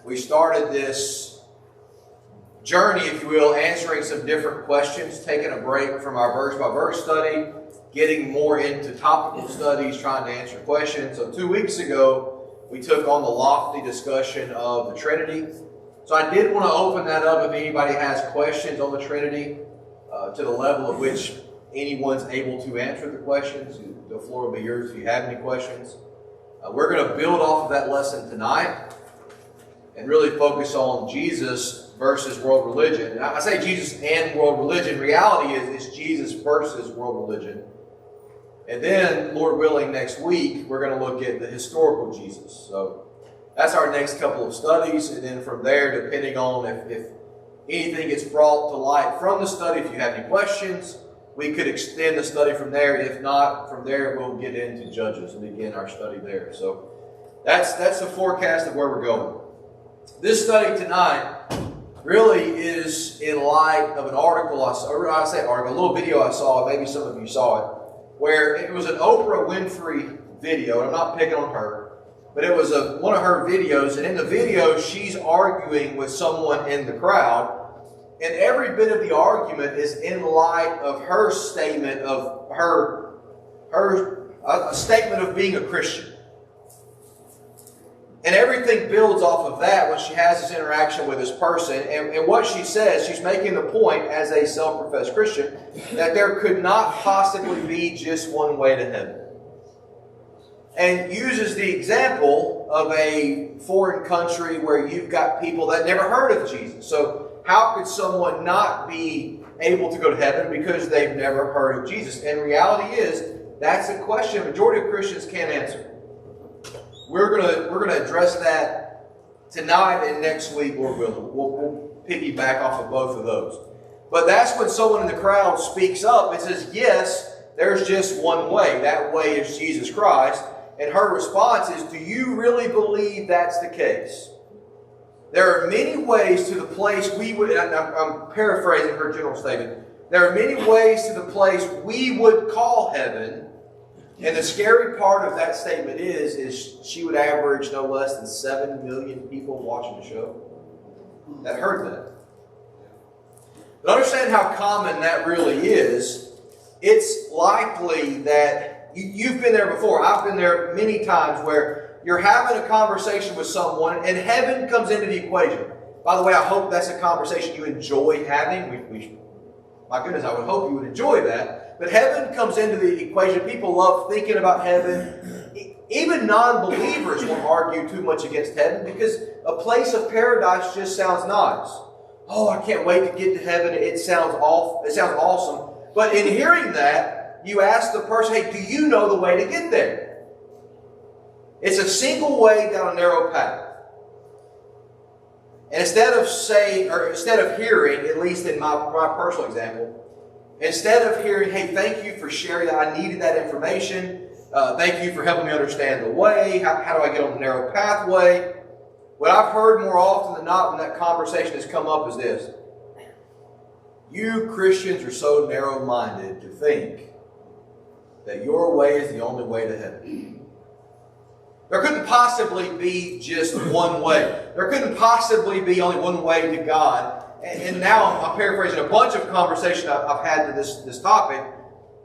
we started this journey, if you will, answering some different questions, taking a break from our verse-by-verse study, getting more into topical studies, trying to answer questions. So 2 weeks ago, we took on the lofty discussion of the Trinity. So I did want to open that up if anybody has questions on the Trinity, to the level of which anyone's able to answer the questions. The floor will be yours if you have any questions. We're going to build off of that lesson tonight and really focus on Jesus versus world religion. And I say Jesus and world religion. Reality is it's Jesus versus world religion. And then, Lord willing, next week, we're going to look at the historical Jesus. So that's our next couple of studies. And then from there, depending on if anything gets brought to light from the study, if you have any questions, we could extend the study from there. If not, from there, we'll get into Judges and begin our study there. So that's the forecast of where we're going. This study tonight really is in light of an article a little video I saw, maybe some of you saw it, where it was an Oprah Winfrey video. I'm not picking on her, but it was one of her videos, and in the video, she's arguing with someone in the crowd, and every bit of the argument is in light of her statement of a statement of being a Christian. And everything builds off of that when she has this interaction with this person. And what she says, she's making the point as a self-professed Christian that there could not possibly be just one way to heaven. And uses the example of a foreign country where you've got people that never heard of Jesus. So how could someone not be able to go to heaven because they've never heard of Jesus? And reality is, that's a question the majority of Christians can't answer. We're gonna address that tonight and next week, Lord willing. We'll piggyback off of both of those. But that's when someone in the crowd speaks up and says, yes, there's just one way. That way is Jesus Christ. And her response is, do you really believe that's the case? There are many ways to the place we would, and I'm paraphrasing her general statement, there are many ways to the place we would call heaven. And the scary part of that statement is she would average no less than 7 million people watching the show that heard that. But understand how common that really is. It's likely that you've been there before. I've been there many times where you're having a conversation with someone and heaven comes into the equation. By the way, I hope that's a conversation you enjoy having. My goodness, I would hope you would enjoy that. But heaven comes into the equation. People love thinking about heaven. Even non-believers won't argue too much against heaven because a place of paradise just sounds nice. Oh, I can't wait to get to heaven. It sounds awesome. But in hearing that, you ask the person, hey, do you know the way to get there? It's a single way down a narrow path. And instead of hearing, at least in my personal example, instead of hearing, hey, thank you for sharing that, I needed that information, thank you for helping me understand the way, how do I get on the narrow pathway? What I've heard more often than not when that conversation has come up is this: you Christians are so narrow-minded to think that your way is the only way to heaven. There couldn't possibly be just one way. There couldn't possibly be only one way to God. And now I'm paraphrasing a bunch of conversation I've had to this topic.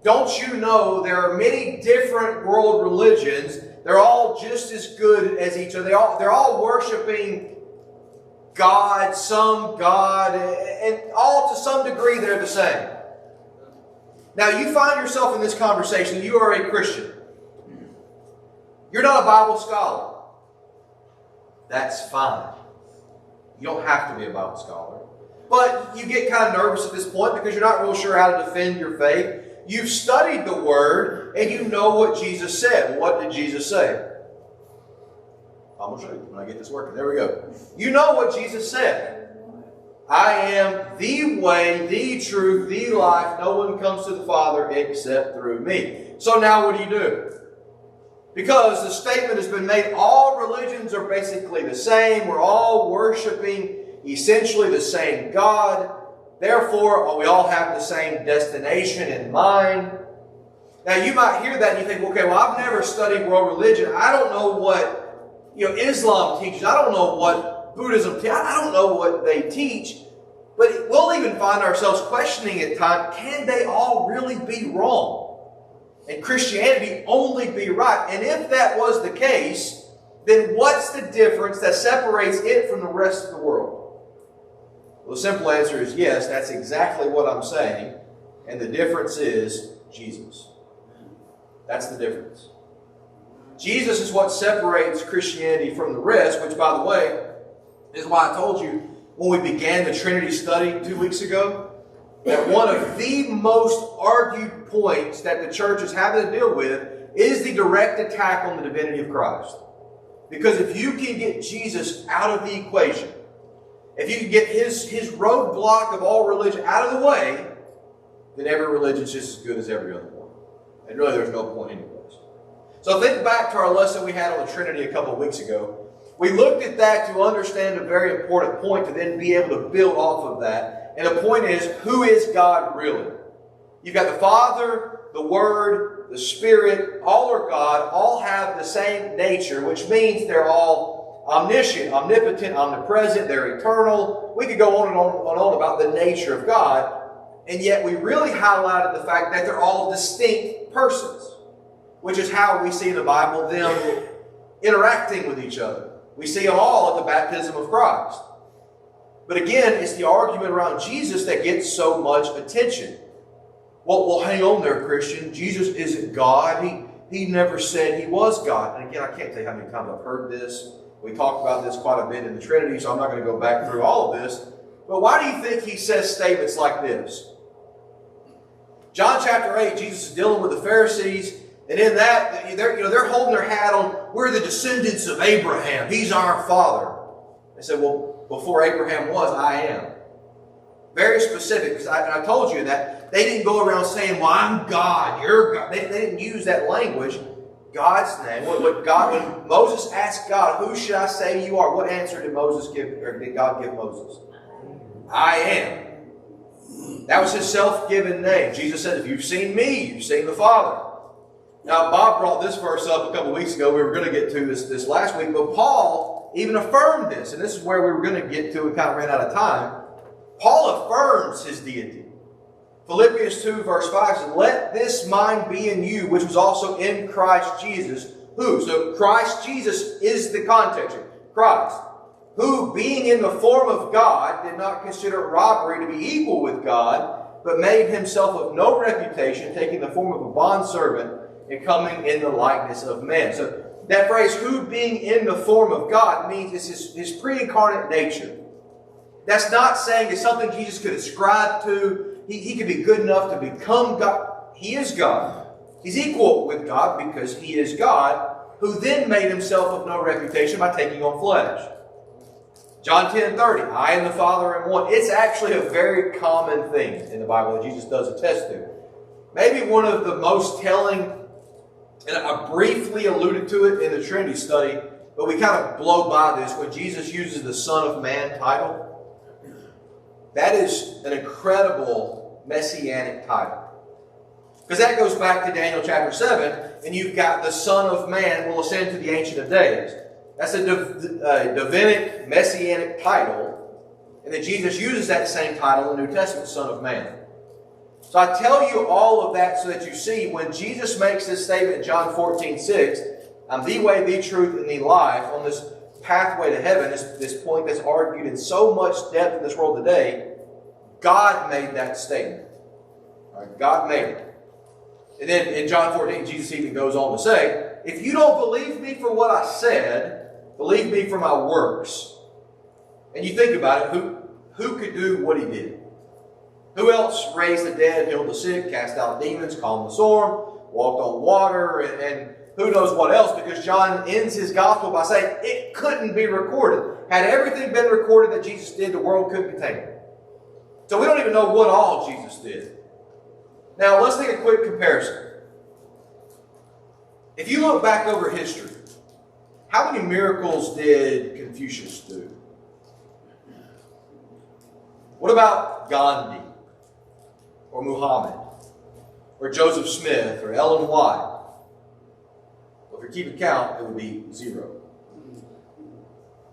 Don't you know there are many different world religions? They're all just as good as each other. They're all worshiping God, some God, and all to some degree they're the same. Now you find yourself in this conversation. You are a Christian. You're not a Bible scholar. That's fine. You don't have to be a Bible scholar. But you get kind of nervous at this point because you're not real sure how to defend your faith. You've studied the Word and you know what Jesus said. Well, what did Jesus say? I'm going to show you when I get this working. There we go. You know what Jesus said. I am the way, the truth, the life. No one comes to the Father except through me. So now what do? Because the statement has been made, all religions are basically the same. We're all worshiping essentially the same God. Therefore, we all have the same destination in mind. Now, you might hear that and you think, okay, well, I've never studied world religion. I don't know what Islam teaches. I don't know what Buddhism, I don't know what they teach, but we'll even find ourselves questioning at times, can they all really be wrong? And Christianity only be right? And if that was the case, then what's the difference that separates it from the rest of the world? Well, the simple answer is yes, that's exactly what I'm saying. And the difference is Jesus. That's the difference. Jesus is what separates Christianity from the rest, which, by the way, is why I told you when we began the Trinity study 2 weeks ago, that one of the most argued points that the church is having to deal with is the direct attack on the divinity of Christ. Because if you can get Jesus out of the equation, if you can get his roadblock of all religion out of the way, then every religion is just as good as every other one. And really there's no point anyways. So think back to our lesson we had on the Trinity a couple of weeks ago. We looked at that to understand a very important point to then be able to build off of that. And the point is, who is God really? You've got the Father, the Word, the Spirit, all are God, all have the same nature, which means they're all omniscient, omnipotent, omnipresent, they're eternal. We could go on and on about the nature of God. And yet we really highlighted the fact that they're all distinct persons, which is how we see in the Bible them interacting with each other. We see them all at the baptism of Christ. But again, it's the argument around Jesus that gets so much attention. Well, hang on there, Christian. Jesus isn't God. He never said he was God. And again, I can't tell you how many times I've heard this. We talked about this quite a bit in the Trinity, so I'm not going to go back through all of this. But why do you think he says statements like this? John chapter 8, Jesus is dealing with the Pharisees, and in that, they're holding their hat on, we're the descendants of Abraham. He's our father. They said, well, before Abraham was, I am. Very specific, because I told you that they didn't go around saying, well, I'm God, you're God. They didn't use that language. God's name. When Moses asked God, who should I say you are? What answer did Moses give, or did God give Moses? I am. That was his self-given name. Jesus said, if you've seen me, you've seen the Father. Now, Bob brought this verse up a couple of weeks ago. We were going to get to this last week, but Paul even affirmed this, and this is where we were going to get to. We kind of ran out of time. Paul affirms his deity. Philippians 2 verse 5 says, let this mind be in you, which was also in Christ Jesus. Who? So Christ Jesus is the context here. Christ. Who, being in the form of God, did not consider robbery to be equal with God, but made himself of no reputation, taking the form of a bondservant and coming in the likeness of man. So that phrase, who being in the form of God, means it's his pre-incarnate nature. That's not saying it's something Jesus could ascribe to. He could be good enough to become God. He is God. He's equal with God because he is God, who then made himself of no reputation by taking on flesh. John 10:30, I and the Father are one. It's actually a very common thing in the Bible that Jesus does attest to. Maybe one of the most telling, and I briefly alluded to it in the Trinity study, but we kind of blow by this when Jesus uses the Son of Man title. That is an incredible messianic title. Because that goes back to Daniel chapter 7, and you've got the Son of Man will ascend to the Ancient of Days. That's a divinic, messianic title. And then Jesus uses that same title in the New Testament, Son of Man. So I tell you all of that so that you see when Jesus makes this statement in John 14:6, I'm the way, the truth, and the life, on this pathway to heaven, this point that's argued in so much depth in this world today, God made that statement. Right? God made it. And then in John 14, Jesus even goes on to say, if you don't believe me for what I said, believe me for my works. And you think about it, who could do what he did? Who else raised the dead, healed the sick, cast out demons, calmed the storm, walked on water, and who knows what else? Because John ends his gospel by saying it couldn't be recorded. Had everything been recorded that Jesus did, the world couldn't contain it. So we don't even know what all Jesus did. Now let's take a quick comparison. If you look back over history, how many miracles did Confucius do? What about Gandhi? Or Muhammad? Or Joseph Smith? Or Ellen White? Well, if you're keeping count, it would be 0.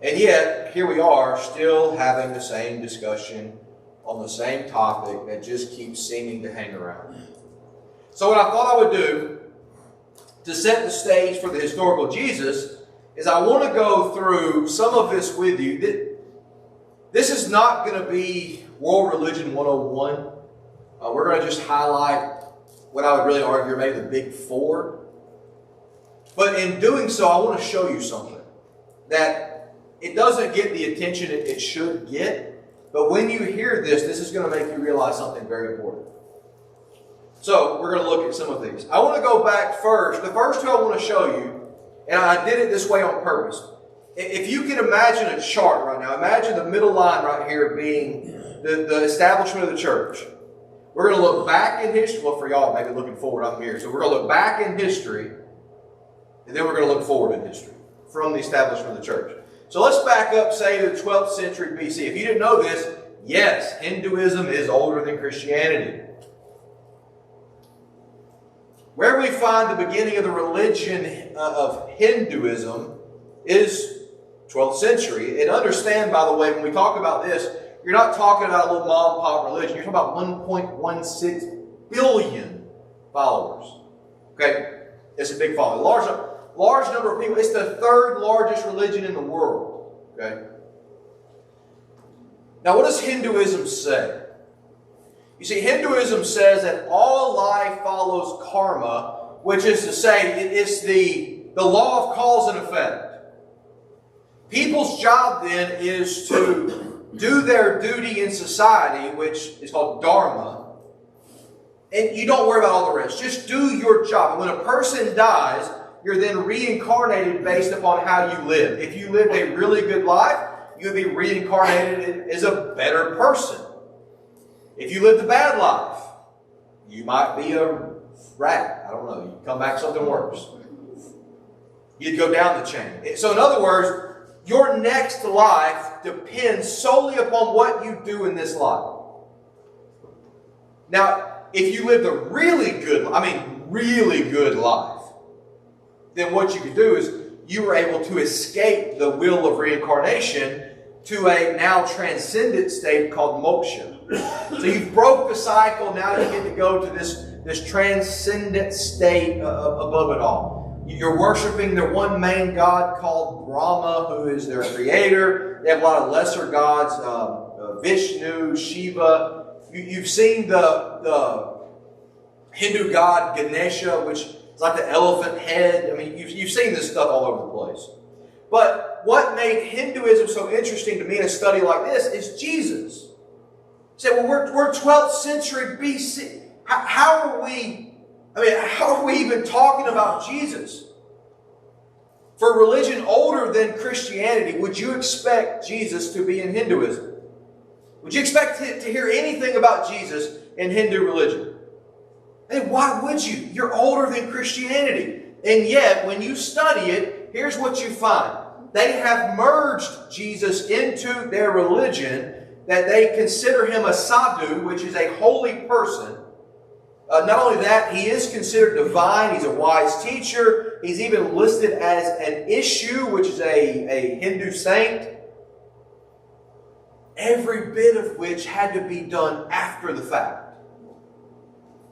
And yet, here we are, still having the same discussion on the same topic that just keeps seeming to hang around. So what I thought I would do to set the stage for the historical Jesus is I want to go through some of this with you. This is not going to be World Religion 101. We're going to just highlight what I would really argue are maybe the big four. But in doing so, I want to show you something that it doesn't get the attention it should get. But when you hear this, this is going to make you realize something very important. So we're going to look at some of these. I want to go back first. The first two I want to show you, and I did it this way on purpose. If you can imagine a chart right now, imagine the middle line right here being the establishment of the church. We're going to look back in history. Well, for y'all, maybe looking forward, I'm here. So we're going to look back in history, and then we're going to look forward in history from the establishment of the church. So let's back up, say, to the 12th century BC. If you didn't know this, yes, Hinduism is older than Christianity. Where we find the beginning of the religion of Hinduism is 12th century. And understand, by the way, when we talk about this, you're not talking about a little mom and pop religion. You're talking about 1.16 billion followers. Okay? It's a big following. Large number of people. It's the third largest religion in the world. Okay? Now, what does Hinduism say? You see, Hinduism says that all life follows karma, which is to say, it's the law of cause and effect. People's job then is to do their duty in society, which is called dharma, and you don't worry about all the rest. Just do your job. And when a person dies, you're then reincarnated based upon how you live. If you lived a really good life, you would be reincarnated as a better person. If you lived a bad life, you might be a rat. I don't know. You come back something worse. You'd go down the chain. So in other words, your next life depends solely upon what you do in this life. Now, if you lived a really good life, then what you could do is you were able to escape the will of reincarnation to a now transcendent state called moksha. So you've broke the cycle, now you get to go to this transcendent state above it all. You're worshiping the one main God called Brahma, who is their creator. They have a lot of lesser gods, Vishnu, Shiva. You've seen the Hindu god Ganesha, which is like the elephant head. I mean, you've seen this stuff all over the place. But what made Hinduism so interesting to me in a study like this is Jesus. You say, well, we're 12th century BC. How are we even talking about Jesus? For a religion older than Christianity, would you expect Jesus to be in Hinduism? Would you expect to hear anything about Jesus in Hindu religion? And why would you? You're older than Christianity. And yet, when you study it, here's what you find. They have merged Jesus into their religion, that they consider him a sadhu, which is a holy person. Not only that, he is considered divine. He's a wise teacher. He's even listed as an issue, which is a Hindu saint. Every bit of which had to be done after the fact.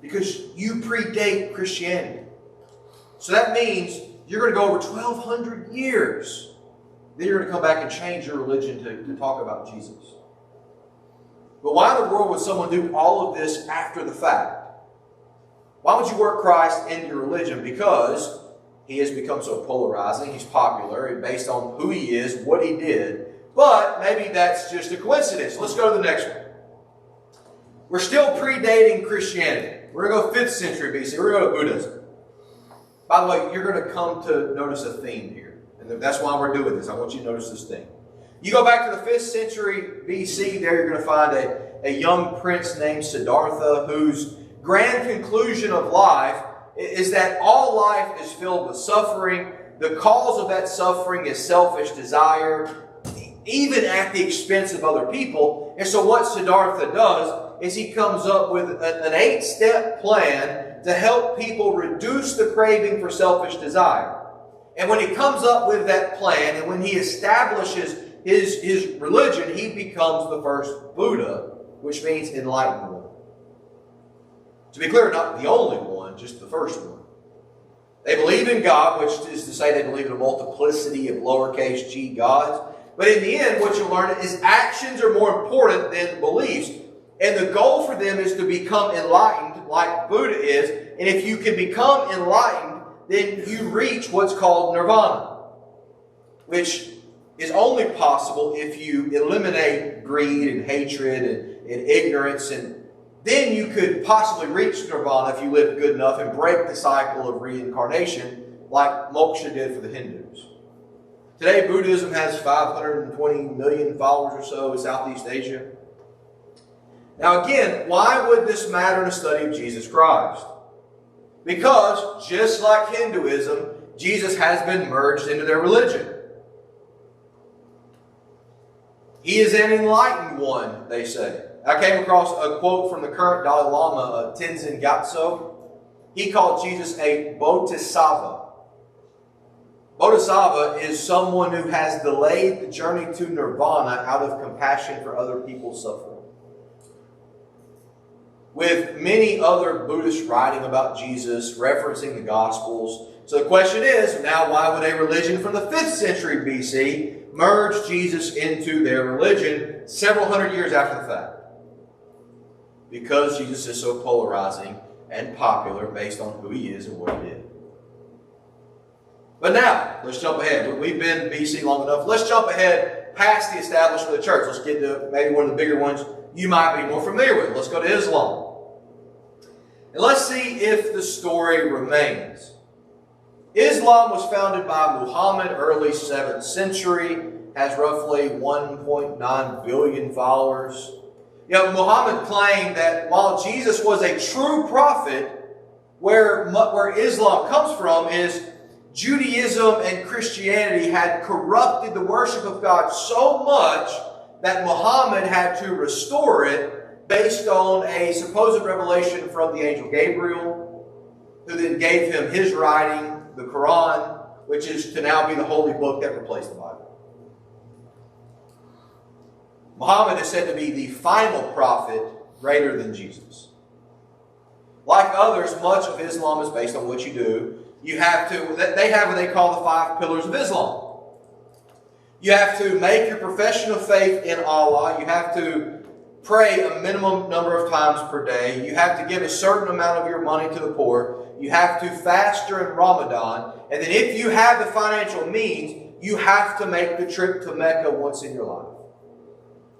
Because you predate Christianity. So that means you're going to go over 1,200 years. Then you're going to come back and change your religion to talk about Jesus. But why in the world would someone do all of this after the fact? Why would you work Christ into your religion? Because he has become so polarizing, he's popular, based on who he is, what he did. But maybe that's just a coincidence. Let's go to the next one. We're still predating Christianity. We're going to go 5th century BC. We're going to go to Buddhism. By the way, you're going to come to notice a theme here. And that's why we're doing this. I want you to notice this theme. You go back to the 5th century BC, there you're going to find a young prince named Siddhartha, whose grand conclusion of life is that all life is filled with suffering. The cause of that suffering is selfish desire, even at the expense of other people. And so what Siddhartha does is he comes up with an 8-step plan to help people reduce the craving for selfish desire. And when he comes up with that plan, and when he establishes his religion, he becomes the first Buddha, which means enlightened one. To be clear, not the only one, just the first one. They believe in God, which is to say they believe in a multiplicity of lowercase g gods. But in the end, what you'll learn is actions are more important than beliefs. And the goal for them is to become enlightened like Buddha is. And if you can become enlightened, then you reach what's called nirvana, which is only possible if you eliminate greed and hatred and ignorance. And then you could possibly reach nirvana if you live good enough and break the cycle of reincarnation like Moksha did for the Hindus. Today, Buddhism has 520 million followers or so in Southeast Asia. Now again, why would this matter in a study of Jesus Christ? Because, just like Hinduism, Jesus has been merged into their religion. He is an enlightened one, they say. I came across a quote from the current Dalai Lama, Tenzin Gyatso. He called Jesus a bodhisattva. Bodhisattva is someone who has delayed the journey to nirvana out of compassion for other people's suffering. With many other Buddhists writing about Jesus, referencing the Gospels. So the question is, now why would a religion from the 5th century BC merge Jesus into their religion several hundred years after the fact? Because Jesus is so polarizing and popular based on who he is and what he did. But now, let's jump ahead. We've been BC long enough. Let's jump ahead past the establishment of the church. Let's get to maybe one of the bigger ones you might be more familiar with. Let's go to Islam. And let's see if the story remains. Islam was founded by Muhammad, early 7th century, has roughly 1.9 billion followers. Muhammad claimed that while Jesus was a true prophet, where Islam comes from is Judaism and Christianity had corrupted the worship of God so much that Muhammad had to restore it based on a supposed revelation from the angel Gabriel, who then gave him his writing, the Quran, which is to now be the holy book that replaced the Bible. Muhammad is said to be the final prophet greater than Jesus. Like others, much of Islam is based on what you do. They have what they call the 5 pillars of Islam. You have to make your profession of faith in Allah. You have to pray a minimum number of times per day. You have to give a certain amount of your money to the poor. You have to fast during Ramadan. And then if you have the financial means, you have to make the trip to Mecca once in your life.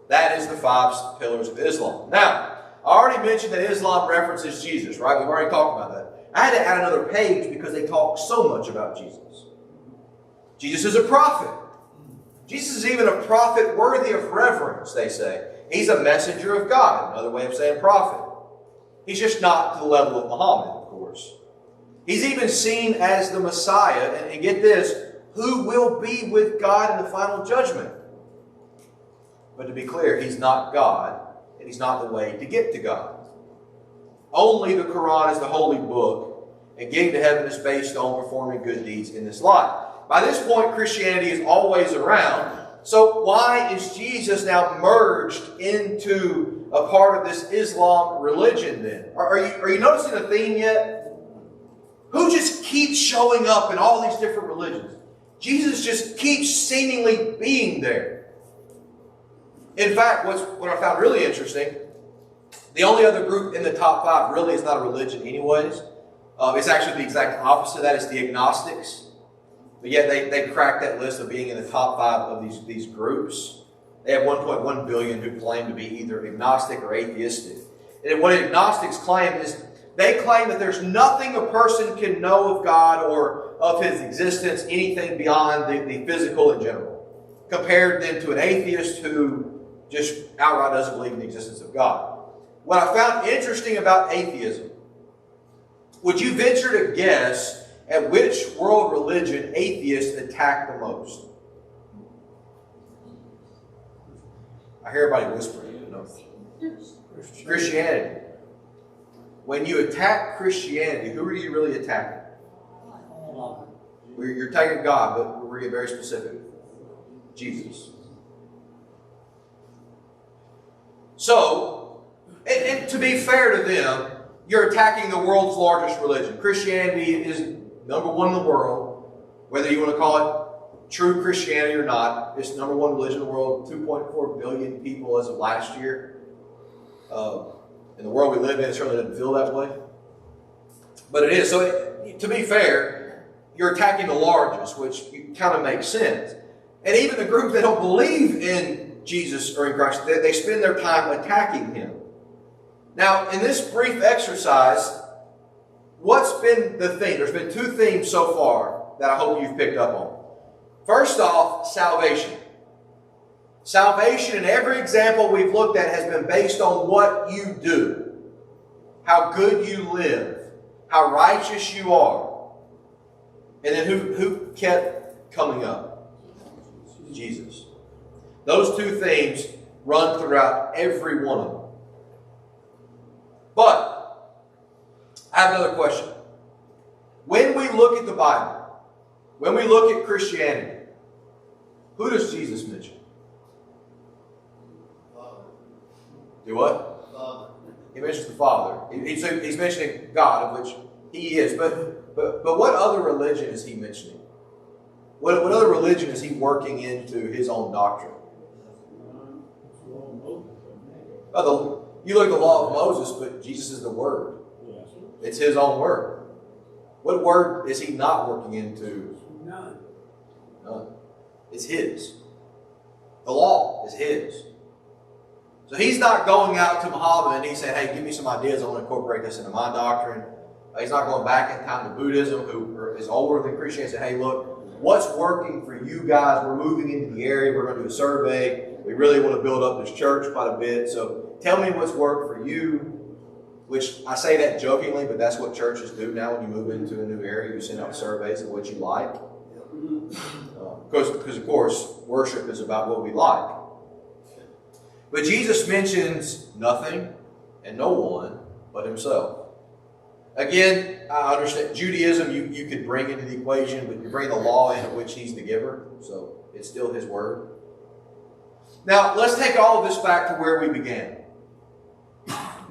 That is the 5 pillars of Islam. Now, I already mentioned that Islam references Jesus, right? We've already talked about that. I had to add another page because they talk so much about Jesus. Jesus is a prophet. Jesus is even a prophet worthy of reverence, they say. He's a messenger of God, another way of saying prophet. He's just not to the level of Muhammad, of course. He's even seen as the Messiah, and get this, who will be with God in the final judgment. But to be clear, he's not God, and he's not the way to get to God. Only the Quran is the holy book, and getting to heaven is based on performing good deeds in this life. By this point, Christianity is always around. So why is Jesus now merged into a part of this Islam religion then? Are you noticing a theme yet? Who just keeps showing up in all these different religions? Jesus just keeps seemingly being there. In fact, what I found really interesting, the only other group in the top 5 really is not a religion anyways. It's actually the exact opposite of that. It's the agnostics. But yet they cracked that list of being in the top 5 of these groups. They have 1.1 billion who claim to be either agnostic or atheistic. And what agnostics claim is they claim that there's nothing a person can know of God or of His existence, anything beyond the physical in general. Compared then to an atheist who just outright doesn't believe in the existence of God. What I found interesting about atheism, would you venture to guess at which world religion atheists attack the most? I hear everybody whispering. No. Christianity. When you attack Christianity, who are you really attacking? You're taking God, but we're getting very specific. Jesus. So, and to be fair to them, you're attacking the world's largest religion. Christianity is number one in the world. Whether you want to call it true Christianity or not, it's number one religion in the world. 2.4 billion people as of last year. In the world we live in, it certainly doesn't feel that way. But it is. So, to be fair, you're attacking the largest, which kind of makes sense. And even the group that don't believe in Jesus or in Christ, they spend their time attacking Him. Now, in this brief exercise, what's been the theme? There's been two themes so far that I hope you've picked up on. First off, salvation. Salvation in every example we've looked at has been based on what you do, how good you live, how righteous you are. And then who kept coming up? Jesus. Those two themes run throughout every one of them. But I have another question. When we look at the Bible, when we look at Christianity, who does Jesus mention? Father. Do what? Father. He mentions the Father. He's mentioning God, of which He is. But what other religion is He mentioning? What other religion is He working into His own doctrine? You look at the law of Moses, but Jesus is the Word. It's His own Word. What word is He not working into? None. It's His. The law is His. So He's not going out to Muhammad and He's saying, hey, give me some ideas, I want to incorporate this into my doctrine. He's not going back in time to Buddhism, who is older than Christianity, and saying, hey, look, what's working for you guys? We're moving into the area, we're going to do a survey. We really want to build up this church quite a bit, so tell me what's worked for you. Which I say that jokingly, but that's what churches do now when you move into a new area. You send out surveys of what you like. Because of course, worship is about what we like. But Jesus mentions nothing and no one but Himself. Again, I understand Judaism you could bring into the equation, but you bring the law in, of which He's the giver. So it's still His word. Now, let's take all of this back to where we began.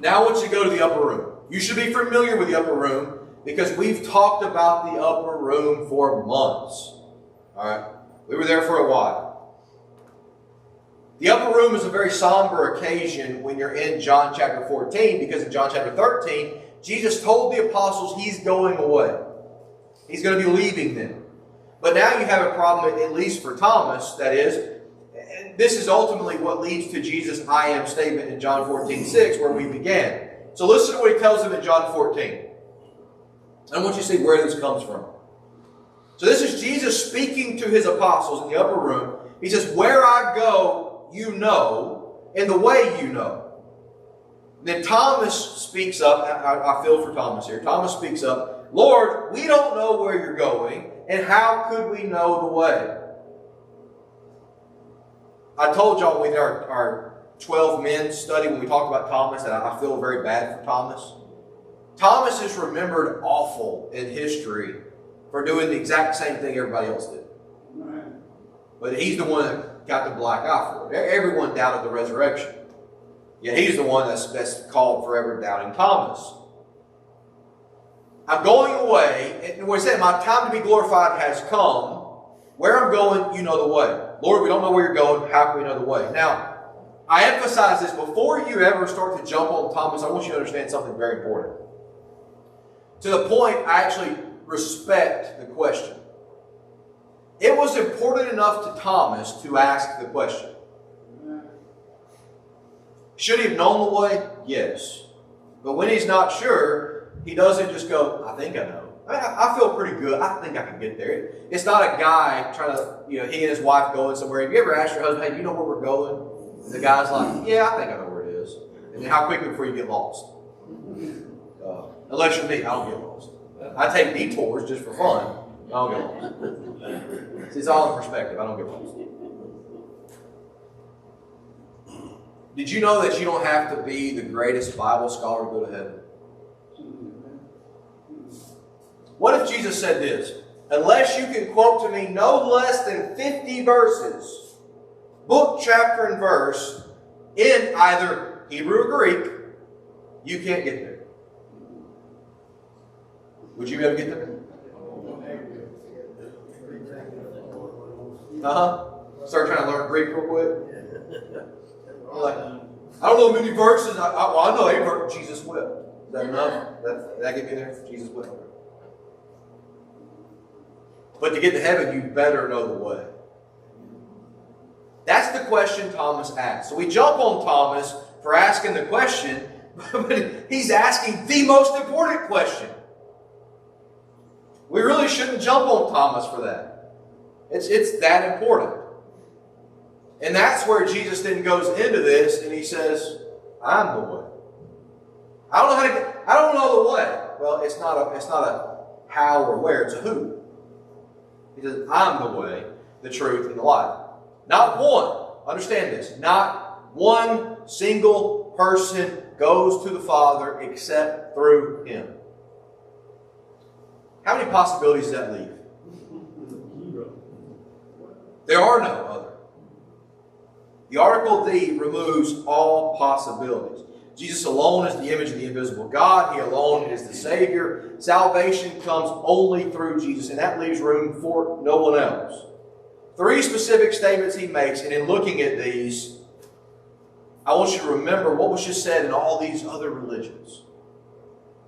Now I want you to go to the upper room. You should be familiar with the upper room because we've talked about the upper room for months. All right? We were there for a while. The upper room is a very somber occasion when you're in John chapter 14 because in John chapter 13, Jesus told the apostles He's going away. He's going to be leaving them. But now you have a problem, at least for Thomas, that is, and this is ultimately what leads to Jesus' I am statement in John 14:6, where we began. So listen to what He tells them in John 14. I want you to see where this comes from. So this is Jesus speaking to His apostles in the upper room. He says, where I go, you know, and the way you know. Then Thomas speaks up. I feel for Thomas here. Thomas speaks up, Lord, we don't know where you're going, and how could we know the way? I told y'all in our 12 men study when we talked about Thomas that I feel very bad for Thomas. Thomas is remembered awful in history for doing the exact same thing everybody else did. But he's the one that got the black eye for it. Everyone doubted the resurrection. Yet he's the one that's called forever doubting Thomas. I'm going away, and when he said, my time to be glorified has come. Where I'm going, you know the way. Lord, we don't know where you're going. How can we know the way? Now, I emphasize this. Before you ever start to jump on Thomas, I want you to understand something very important. To the point, I actually respect the question. It was important enough to Thomas to ask the question. Should he have known the way? Yes. But when he's not sure, he doesn't just go, I think I know. I feel pretty good. I think I can get there. It's not a guy trying to, he and his wife going somewhere. Have you ever asked your husband, hey, do you know where we're going? And the guy's like, yeah, I think I know where it is. And then how quickly before you get lost? Unless you're me, I don't get lost. I take detours just for fun. I don't get lost. See, it's all in perspective. I don't get lost. Did you know that you don't have to be the greatest Bible scholar to go to heaven? What if Jesus said this? unless you can quote to me no less than 50 verses, book, chapter, and verse, in either Hebrew or Greek, you can't get there. Would you be able to get there? Start trying to learn Greek real quick. Like, I don't know many verses. I know a verse. Jesus will. Is that enough? That get me there? Jesus will. But to get to heaven, you better know the way. That's the question Thomas asked. So we jump on Thomas for asking the question, but he's asking the most important question. We really shouldn't jump on Thomas for that. It's that important. And that's where Jesus then goes into this and he says, I'm the way. I don't know the way. Well, it's not a how or where, it's a who. He says, I'm the way, the truth, and the life. Not one. Understand this. Not one single person goes to the Father except through Him. How many possibilities does that leave? There are no other. The article "the" removes all possibilities. Jesus alone is the image of the invisible God. He alone is the Savior. Salvation comes only through Jesus, and that leaves room for no one else. 3 specific statements he makes, and in looking at these, I want you to remember what was just said in all these other religions.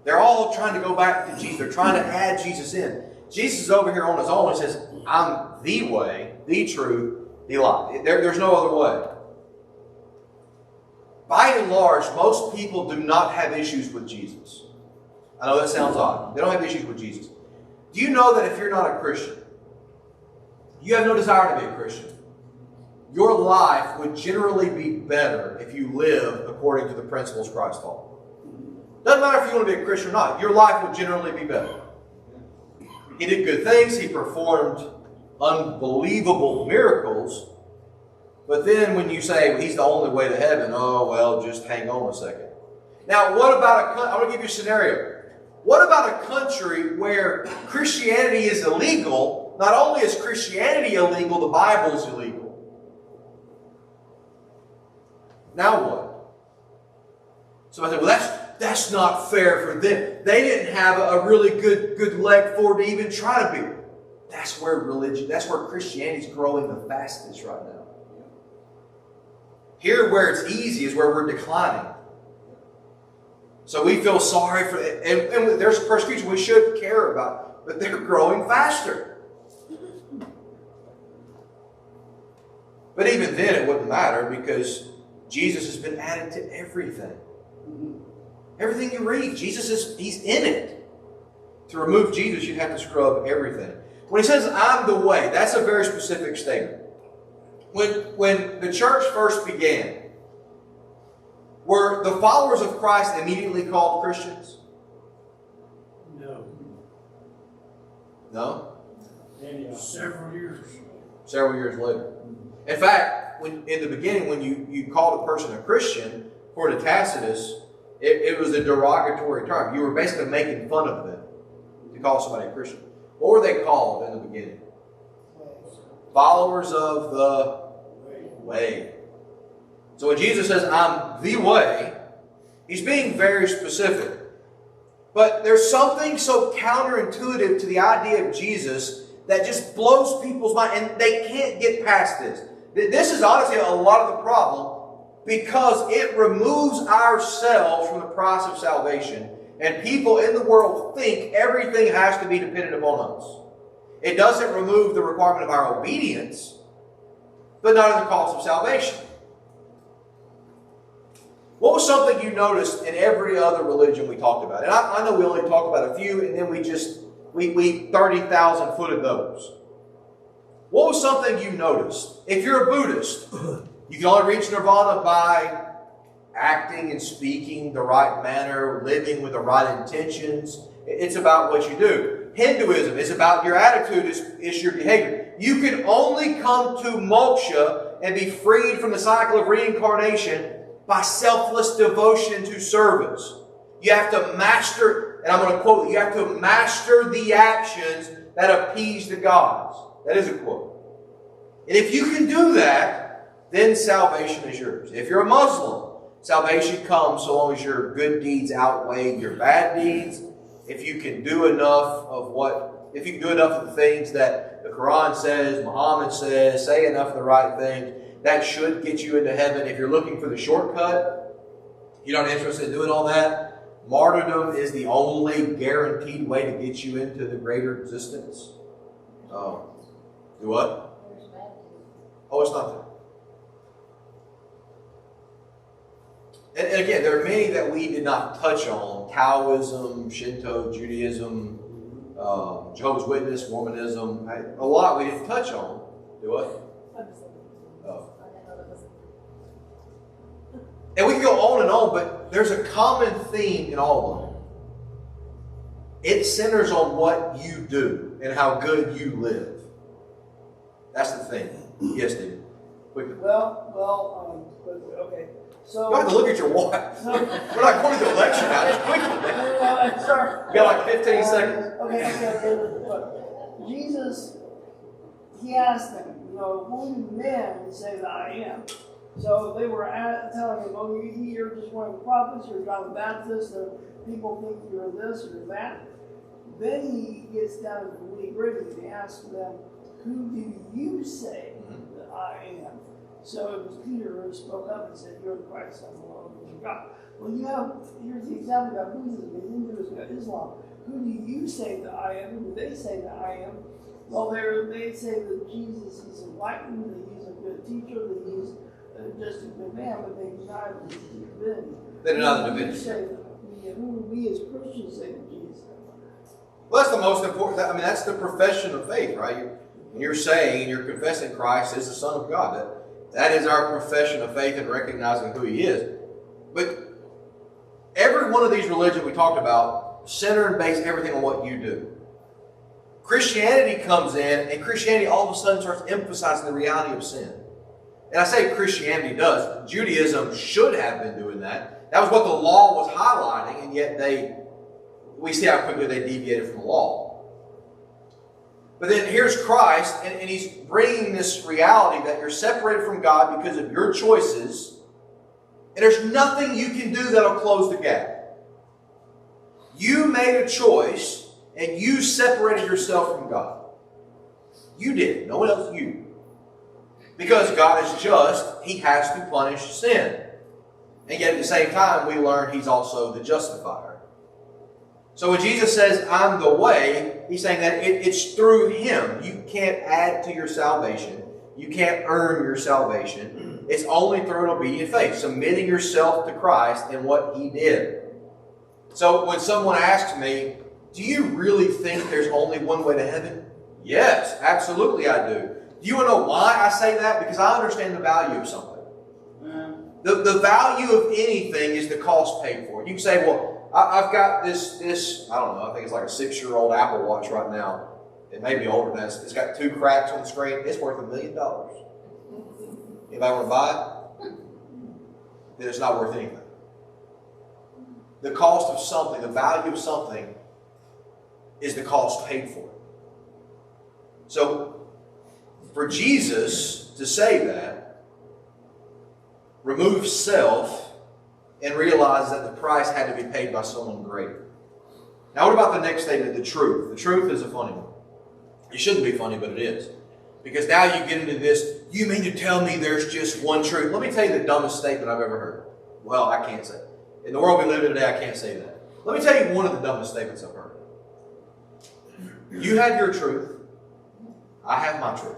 They're all trying to go back to Jesus. They're trying to add Jesus in. Jesus is over here on his own and says, I'm the way, the truth, the life. There's no other way. By and large, most people do not have issues with Jesus. I know that sounds odd. They don't have issues with Jesus. Do you know that if you're not a Christian, you have no desire to be a Christian, your life would generally be better if you live according to the principles Christ taught? Doesn't matter if you want to be a Christian or not. Your life would generally be better. He did good things. He performed unbelievable miracles. But then when you say, well, He's the only way to heaven, oh, well, just hang on a second. Now, what about I'm going to give you a scenario. What about a country where Christianity is illegal? Not only is Christianity illegal, the Bible's illegal. Now what? So I said, well, that's not fair for them. They didn't have a really good leg forward to even try to be. That's where Christianity is growing the fastest right now. Here where it's easy is where we're declining. So we feel sorry for it. And there's persecution we should care about, but they're growing faster. But even then it wouldn't matter because Jesus has been added to everything. Everything you read, He's in it. To remove Jesus, you'd have to scrub everything. When He says, I'm the way, that's a very specific statement. When the church first began, were the followers of Christ immediately called Christians? No. No? Several years. Several years later. In fact, in the beginning, when you called a person a Christian, according to Tacitus, it was a derogatory term. You were basically making fun of them to call somebody a Christian. What were they called in the beginning? Followers of the way. So when Jesus says, I'm the way, He's being very specific. But there's something so counterintuitive to the idea of Jesus that just blows people's mind, and they can't get past this. This is honestly a lot of the problem because it removes ourselves from the price of salvation, and people in the world think everything has to be dependent upon us. It doesn't remove the requirement of our obedience, but not in the cost of salvation. What was something you noticed in every other religion we talked about? And I know we only talked about a few, and then we 30,000 footed those. What was something you noticed? If you're a Buddhist, you can only reach nirvana by acting and speaking the right manner, living with the right intentions. It's about what you do. Hinduism is about your attitude, is your behavior. You can only come to moksha and be freed from the cycle of reincarnation by selfless devotion to service. You have to master, and I'm going to quote, you have to master the actions that appease the gods. That is a quote. And if you can do that, then salvation is yours. If you're a Muslim, salvation comes so long as your good deeds outweigh your bad deeds. If you can do enough of the things that the Quran says, Muhammad says, say enough of the right things, that should get you into heaven. If you're looking for the shortcut, you're not interested in doing all that, martyrdom is the only guaranteed way to get you into the greater existence. Do what? Oh, it's not there. And again, there are many that we did not touch on. Taoism, Shinto, Judaism, Jehovah's Witness, Mormonism. A lot we didn't touch on. Do what? Oh. And we can go on and on, but there's a common theme in all of them. It centers on what you do and how good you live. That's the thing. Yes, David. Quickly. Okay. So You don't have to look at your watch. We're not going to the election now. Just quickly, man. Sorry. You got like 15 seconds. Okay. Look. Jesus, he asked them, who do men say that I am? So they were telling him, oh, you're just one of the prophets, you're John the Baptist, and people think you're this or that. Then he gets down to the nitty-gritty and he asks them, who do you say that I am? So it was Peter who spoke up and said, you're the Christ, Son of the Lord of God. Well, here's the example of Buddhism, Hinduism, Islam. Who do you say that I am? Who do they say that I am? Well, they say that Jesus is enlightened, that he's a good teacher, that he's just a good man, but they deny his divinity. They deny the divinity. Who do we as Christians say that Jesus is? Well, that's the most important. That's the profession of faith, right? You're saying, you're confessing Christ is the Son of God. That is our profession of faith and recognizing who He is. But every one of these religions we talked about center and base everything on what you do. Christianity comes in, and Christianity all of a sudden starts emphasizing the reality of sin. And I say Christianity does. Judaism should have been doing that. That was what the law was highlighting, and yet we see how quickly they deviated from the law. But then here's Christ, and He's bringing this reality that you're separated from God because of your choices, and there's nothing you can do that'll close the gap. You made a choice, and you separated yourself from God. You did. No one else, you. Because God is just, He has to punish sin. And yet at the same time, we learn He's also the justifier. So when Jesus says, I'm the way, He's saying that it's through Him. You can't add to your salvation. You can't earn your salvation. It's only through an obedient faith, submitting yourself to Christ and what He did. So when someone asks me, do you really think there's only one way to heaven? Yes, absolutely I do. Do you want to know why I say that? Because I understand the value of something. The value of anything is the cost paid for it. You can say, well, I've got this, I don't know, I think it's like a 6-year-old Apple Watch right now. It may be older than that. It's got 2 cracks on the screen. It's worth $1 million. If I want to buy it, then it's not worth anything. The cost of something, the value of something, is the cost paid for it. So, for Jesus to say that, remove self and realize that the price had to be paid by someone greater. Now, what about the next statement, the truth? The truth is a funny one. It shouldn't be funny, but it is. Because now you get into this, you mean to tell me there's just one truth? Let me tell you the dumbest statement I've ever heard. Well, I can't say it. In the world we live in today, I can't say that. Let me tell you one of the dumbest statements I've heard. You have your truth. I have my truth.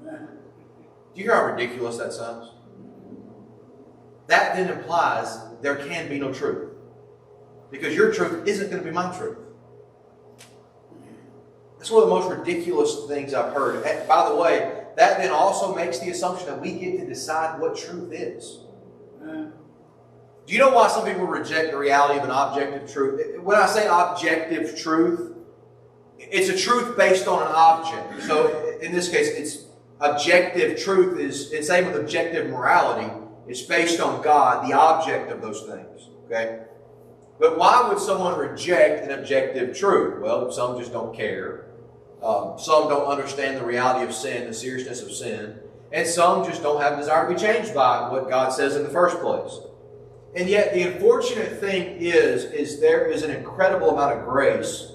Do you hear how ridiculous that sounds? That then implies there can be no truth. Because your truth isn't going to be my truth. That's one of the most ridiculous things I've heard. And by the way, that then also makes the assumption that we get to decide what truth is. Do you know why some people reject the reality of an objective truth? When I say objective truth, it's a truth based on an object. So in this case, it's objective truth is, and same with objective morality, it's based on God, the object of those things. Okay? But why would someone reject an objective truth? Well, some just don't care. Some don't understand the reality of sin, the seriousness of sin. And some just don't have a desire to be changed by what God says in the first place. And yet the unfortunate thing is there is an incredible amount of grace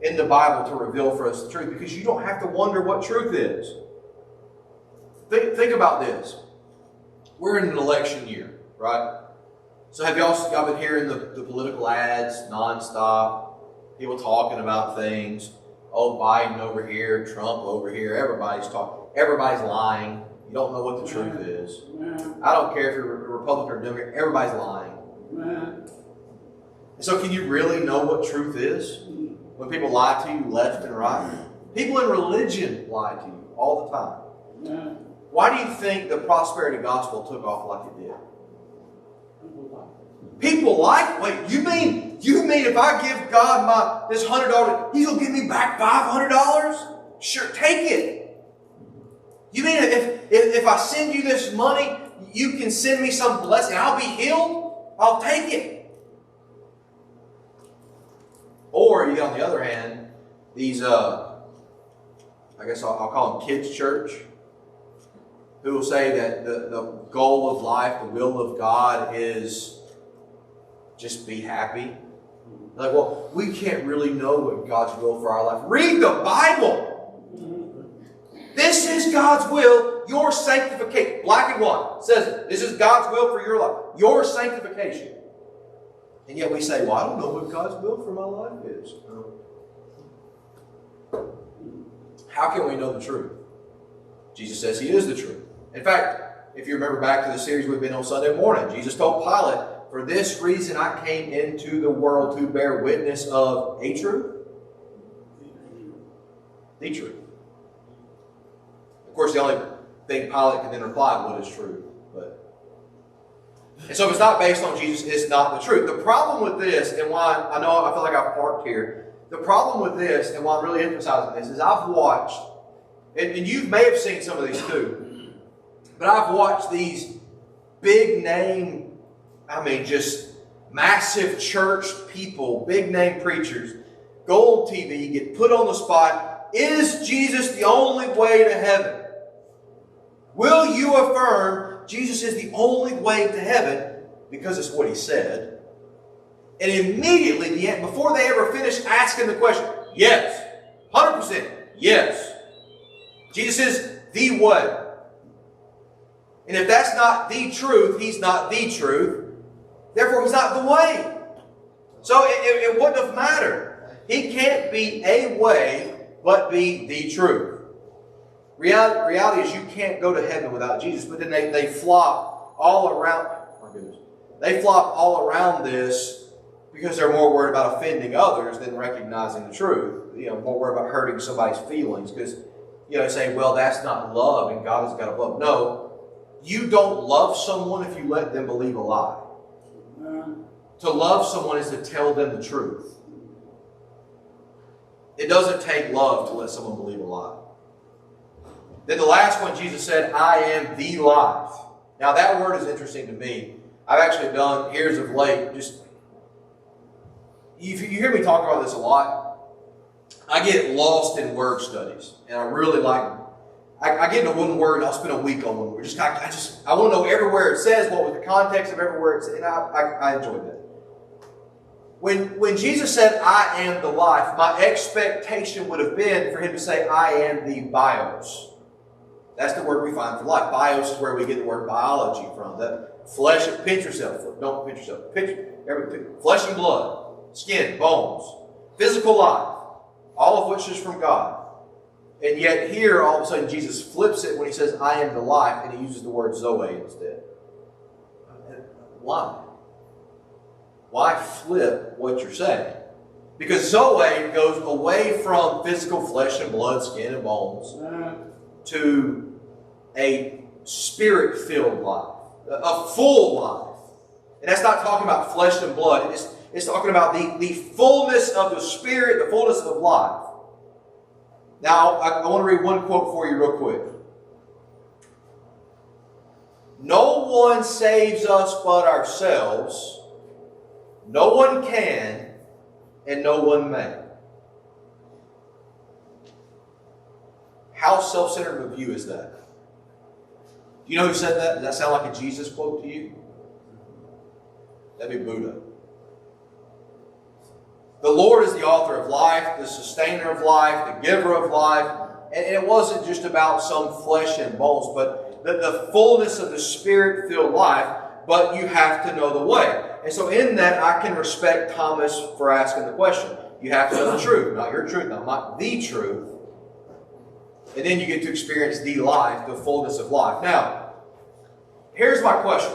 in the Bible to reveal for us the truth, because you don't have to wonder what truth is. Think about this. We're in an election year, right? So have y'all been hearing the political ads nonstop? People talking about things. Oh, Biden over here, Trump over here. Everybody's talking. Everybody's lying. You don't know what the truth is. I don't care if you're a Republican or Democrat. Everybody's lying. And so can you really know what truth is when people lie to you left and right? People in religion lie to you all the time. Why do you think the prosperity gospel took off like it did? People like, wait, you mean if I give God this $100, He's going to give me back $500? Sure, take it. You mean if I send you this money, you can send me some blessing, I'll be healed? I'll take it. Or you get on the other hand, these, I guess I'll call them kids' church, who will say that the goal of life, the will of God is just be happy. Like, well, we can't really know what God's will for our life. Read the Bible. This is God's will, your sanctification. Black and white says it. This is God's will for your life, your sanctification. And yet we say, well, I don't know what God's will for my life is. How can we know the truth? Jesus says He is the truth. In fact, if you remember back to the series we've been on Sunday morning, Jesus told Pilate, for this reason I came into the world to bear witness of a truth. The truth. Of course, the only thing Pilate can then reply, what is true? And so if it's not based on Jesus, it's not the truth. The problem with this, and why I feel like I've parked here, the problem with this, and why I'm really emphasizing this, is I've watched, and you may have seen some of these too, but I've watched these big name, just massive church people, big name preachers, go on TV, get put on the spot. Is Jesus the only way to heaven? Will you affirm Jesus is the only way to heaven because it's what He said? And immediately, before they ever finish asking the question, yes, 100%, yes. Jesus is the way. And if that's not the truth, He's not the truth. Therefore, He's not the way. So it wouldn't have mattered. He can't be a way, but be the truth. Reality is you can't go to heaven without Jesus. But then they flop all around. Oh goodness. They flop all around this because they're more worried about offending others than recognizing the truth. More worried about hurting somebody's feelings because saying, well, that's not love and God has got to love. No, you don't love someone if you let them believe a lie. To love someone is to tell them the truth. It doesn't take love to let someone believe a lie. Then the last one, Jesus said, I am the life. Now that word is interesting to me. I've actually done, years of late, you hear me talk about this a lot. I get lost in word studies, and I really like them. I get into one word, and I'll spend a week on one word. I want to know everywhere it says, what was the context of everywhere it says, and I enjoy that. When Jesus said, I am the life, my expectation would have been for Him to say, I am the bios. That's the word we find for life. Bios is where we get the word biology from. The flesh, pinch yourself. Don't pinch yourself. Pinch everything. Flesh and blood, skin, bones, physical life, all of which is from God. And yet here, all of a sudden, Jesus flips it when He says, I am the life, and He uses the word Zoe instead. Why? Why flip what you're saying? Because Zoe goes away from physical flesh and blood, skin and bones, to a spirit-filled life, a full life. And that's not talking about flesh and blood. It's talking about the fullness of the Spirit, the fullness of life. Now, I want to read one quote for you real quick. No one saves us but ourselves. No one can, and no one may. How self-centered of a view is that? Do you know who said that? Does that sound like a Jesus quote to you? That'd be Buddha. The Lord is the author of life, the sustainer of life, the giver of life. And it wasn't just about some flesh and bones, but the fullness of the Spirit-filled life, but you have to know the way. And so in that, I can respect Thomas for asking the question. You have to know the truth, not your truth, not the truth. And then you get to experience the life, the fullness of life. Now, here's my question.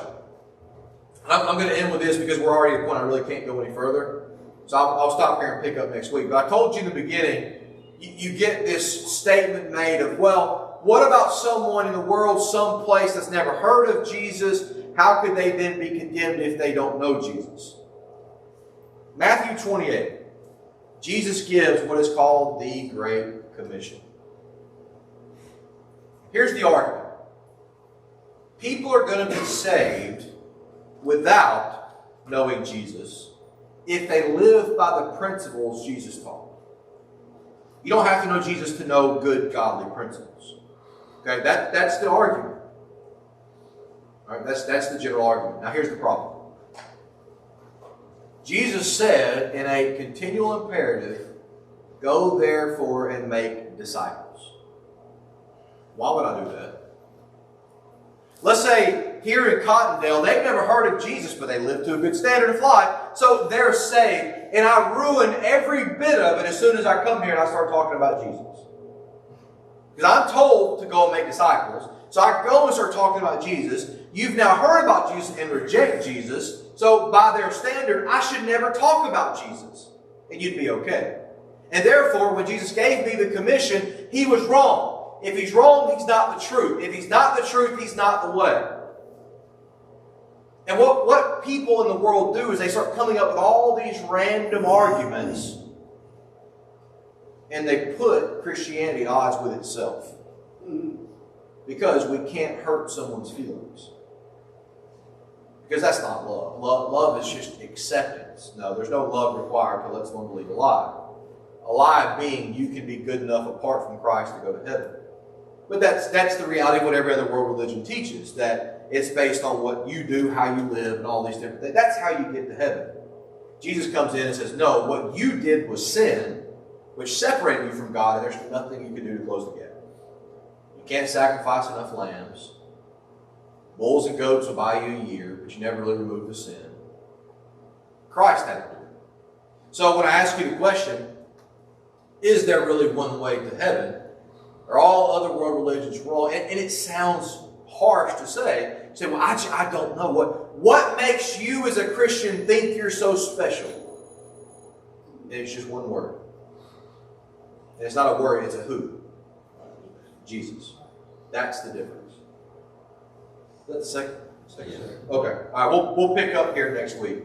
I'm going to end with this because we're already at a point I really can't go any further. So I'll stop here and pick up next week. But I told you in the beginning, you get this statement made of, well, what about someone in the world, someplace that's never heard of Jesus? How could they then be condemned if they don't know Jesus? Matthew 28. Jesus gives what is called the Great Commission. Here's the argument. People are going to be saved without knowing Jesus if they live by the principles Jesus taught. You don't have to know Jesus to know good, godly principles. Okay, that's the argument. All right, that's the general argument. Now here's the problem. Jesus said in a continual imperative, go therefore and make disciples. Why would I do that? Let's say here in Cottondale, they've never heard of Jesus, but they live to a good standard of life, so they're saved. And I ruin every bit of it as soon as I come here and I start talking about Jesus. Because I'm told to go and make disciples. So I go and start talking about Jesus. You've now heard about Jesus and reject Jesus. So by their standard, I should never talk about Jesus. And you'd be okay. And therefore, when Jesus gave me the commission, He was wrong. If He's wrong, He's not the truth. If He's not the truth, He's not the way. And what people in the world do is they start coming up with all these random arguments and they put Christianity at odds with itself. Because we can't hurt someone's feelings. Because that's not love. Love is just acceptance. No, there's no love required to let someone believe a lie. A lie being you can be good enough apart from Christ to go to heaven. But that's the reality of what every other world religion teaches, that it's based on what you do, how you live, and all these different things. That's how you get to heaven. Jesus comes in and says, no, what you did was sin, which separated you from God, and there's nothing you can do to close the gap. You can't sacrifice enough lambs. Bulls and goats will buy you a year, but you never really remove the sin. Christ had to do it. So when I ask you the question, is there really one way to heaven? Are all other world religions wrong? And it sounds harsh to say. You say, well, I don't know. What makes you as a Christian think you're so special? And it's just one word. And it's not a word, it's a who. Jesus. That's the difference. Is that the second? Okay. All right, we'll pick up here next week.